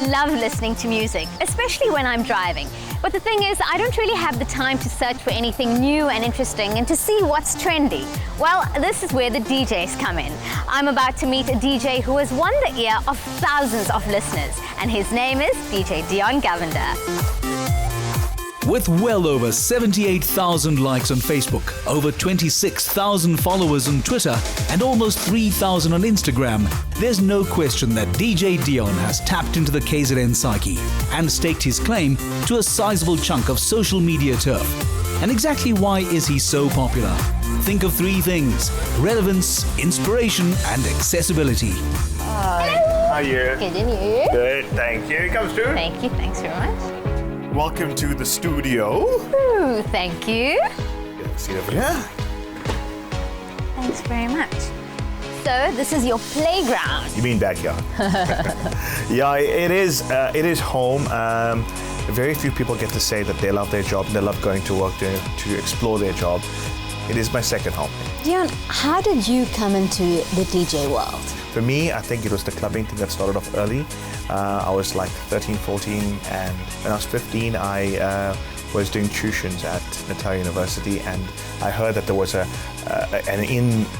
love listening to music, especially when I'm driving. But the thing is, I don't really have the time to search for anything new and interesting and to see what's trendy. Well, this is where the DJs come in. I'm about to meet a DJ who has won the ear of thousands of listeners, and his name is DJ Deon Govender. With well over 78,000 likes on Facebook, over 26,000 followers on Twitter, and almost 3,000 on Instagram, there's no question that DJ Deon has tapped into the KZN psyche and staked his claim to a sizable chunk of social media turf. And exactly why is he so popular? Think of three things: relevance, inspiration, and accessibility. Hello. How are you? Good, and you? Good, thank you. Comes through. Thank you, thanks very much. Welcome to the studio. Ooh, thank you. See over here. Thanks very much. So, this is your playground. You mean backyard? Yeah, it is. It is home. Very few people get to say that they love their job and they love going to work to explore their job. It is my second home. Deon, how did you come into the DJ world? For me, I think it was the clubbing thing that started off early. I was like 13, 14, and when I was 15, I was doing tuitions at Natal University, and I heard that there was an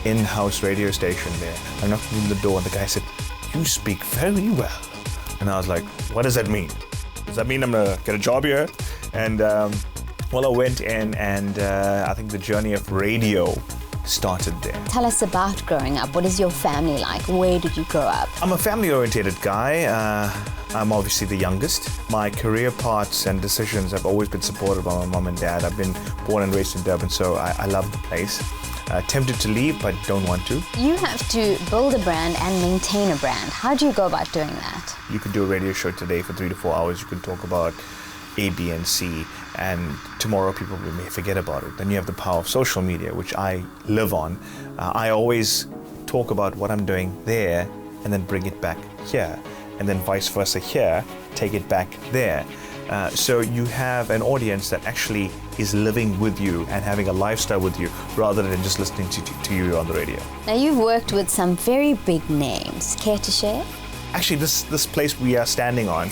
in-house radio station there. I knocked on the door, and the guy said, "You speak very well." And I was like, "What does that mean? Does that mean I'm gonna get a job here?" And well, I went in, and I think the journey of radio started there. Tell us about growing up. What is your family like? Where did you grow up? I'm a family-oriented guy. I'm obviously the youngest. My career paths and decisions have always been supported by my mom and dad. I've been born and raised in Durban, so I love the place. Tempted to leave, but don't want to. You have to build a brand and maintain a brand. How do you go about doing that? You can do a radio show today for 3 to 4 hours. You can talk about A, B, and C, and tomorrow people may forget about it. Then you have the power of social media, which I live on. I always talk about what I'm doing there and then bring it back here, and then vice versa here, take it back there. So you have an audience that actually is living with you and having a lifestyle with you rather than just listening to you on the radio. Now, you've worked with some very big names. Care to share? Actually, this place we are standing on,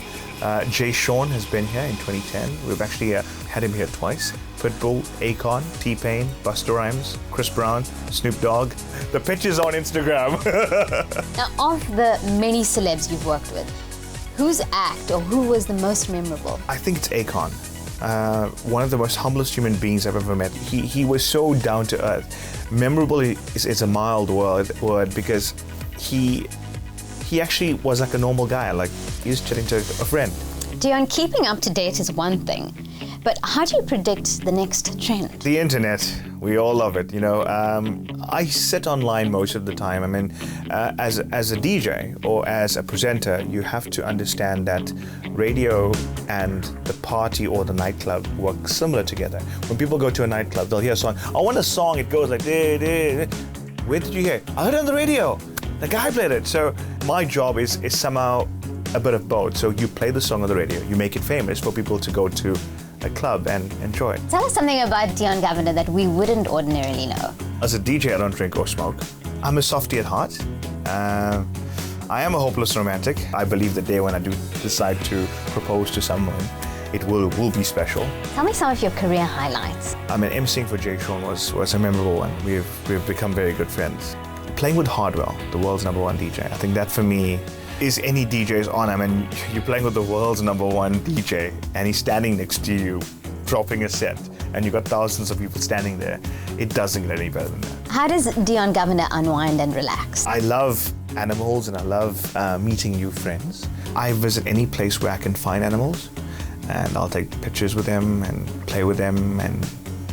Jay Sean has been here in 2010. We've actually had him here twice. Pitbull, Akon, T-Pain, Busta Rhymes, Chris Brown, Snoop Dogg. The picture's on Instagram. Now, of the many celebs you've worked with, whose act or who was the most memorable? I think it's Akon. One of the most humblest human beings I've ever met. He was so down to earth. Memorable is a mild word because he actually was like a normal guy. Like, he was chatting to a friend. Deon, keeping up to date is one thing, but how do you predict the next trend? The internet, we all love it, you know. I sit online most of the time. I mean, as a DJ or as a presenter, you have to understand that radio and the party or the nightclub work similar together. When people go to a nightclub, they'll hear a song. I want a song, it goes like, where did you hear it? I heard it on the radio. The guy played it. So my job is somehow a bit of both. So you play the song on the radio, you make it famous for people to go to a club and enjoy it. Tell us something about Deon Govender that we wouldn't ordinarily know. As a DJ, I don't drink or smoke. I'm a softie at heart. I am a hopeless romantic. I believe the day when I do decide to propose to someone, it will be special. Tell me some of your career highlights. I mean, emceeing for Jay Sean was a memorable one. We've become very good friends. Playing with Hardwell, the world's #1 DJ, I think that for me is any DJ's on. I mean, you're playing with the world's #1 DJ and he's standing next to you, dropping a set, and you've got thousands of people standing there. It doesn't get any better than that. How does Deon Govender unwind and relax? I love animals and I love meeting new friends. I visit any place where I can find animals and I'll take pictures with them and play with them, and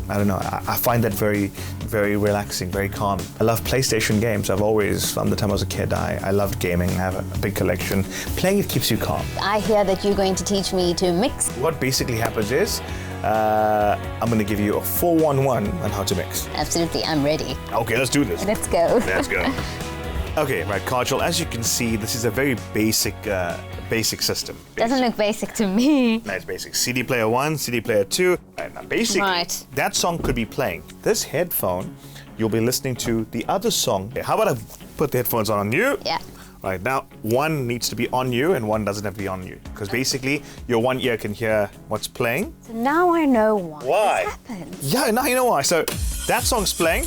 I don't know, I find that very, very relaxing, very calm. I love PlayStation games. I've always, from the time I was a kid, I loved gaming. I have a big collection. Playing it keeps you calm. I hear that you're going to teach me to mix. What basically happens is, I'm going to give you a 4-1-1 on how to mix. Absolutely, I'm ready. Okay, let's do this. Let's go. Let's go. Okay, right, Kajol, as you can see, this is a very basic system. Doesn't look basic to me. No, it's basic. CD player 1, CD player 2. And now basically, right, that song could be playing. This headphone, you'll be listening to the other song. How about I put the headphones on you? Yeah. Right, now one needs to be on you and one doesn't have to be on you. Because basically, your one ear can hear what's playing. So now I know why. Why? This happens. Yeah, now you know why. So that song's playing.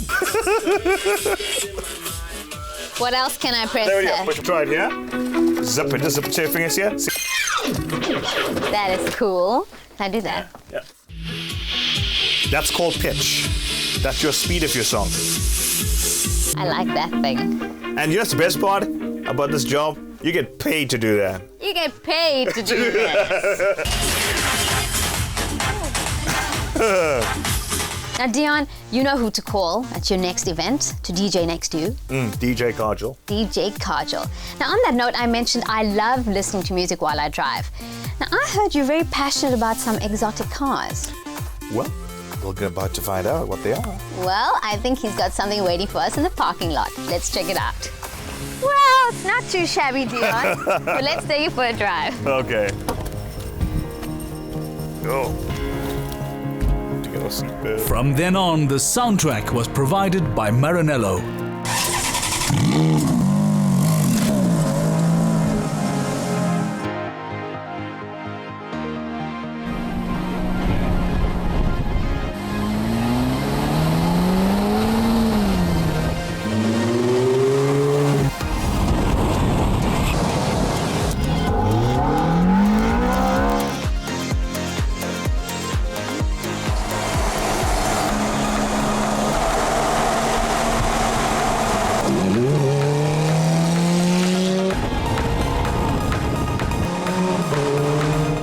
What else can I press There we there? go. Push, try it here. Zip it. Just zip it to your fingers here. See? That is cool. Can I do that? Yeah. That's called pitch. That's your speed of your song. I like that thing. And you know the best part about this job? You get paid to do that. You get paid to do this. Now, Deon, you know who to call at your next event to DJ next to you. DJ Kajol. DJ Kajol. Now, on that note, I mentioned I love listening to music while I drive. Now, I heard you're very passionate about some exotic cars. Well, we're about to find out what they are. Well, I think he's got something waiting for us in the parking lot. Let's check it out. Well, it's not too shabby, Deon. But let's take you for a drive. Okay. Go. From then on, the soundtrack was provided by Maranello.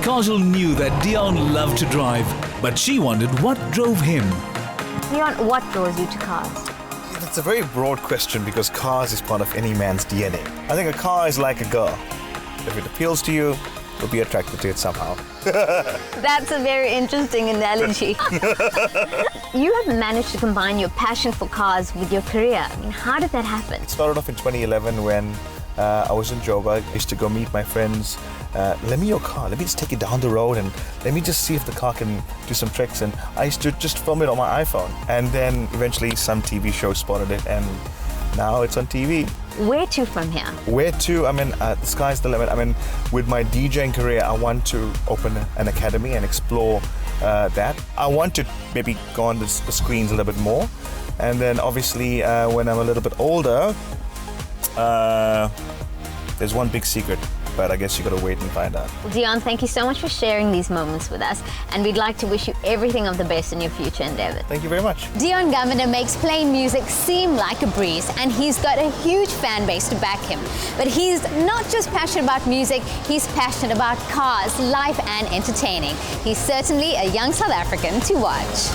Kajol knew that Deon loved to drive, but she wondered what drove him. Deon, what draws you to cars? It's a very broad question because cars is part of any man's DNA. I think a car is like a girl. If it appeals to you, you'll be attracted to it somehow. That's a very interesting analogy. You have managed to combine your passion for cars with your career. I mean, how did that happen? It started off in 2011 when I was in Joburg. I used to go meet my friends. Lend me your car. Let me just take it down the road and let me just see if the car can do some tricks. And I used to just film it on my iPhone. And then eventually some TV show spotted it and now it's on TV. Where to from here? Where to? I mean, the sky's the limit. I mean, with my DJing career, I want to open an academy and explore that. I want to maybe go on the screens a little bit more. And then obviously when I'm a little bit older, there's one big secret, but I guess you gotta wait and find out. Deon, thank you so much for sharing these moments with us, and we'd like to wish you everything of the best in your future endeavors. Thank you very much. Deon Govender makes playing music seem like a breeze, and he's got a huge fan base to back him. But he's not just passionate about music, he's passionate about cars, life, and entertaining. He's certainly a young South African to watch.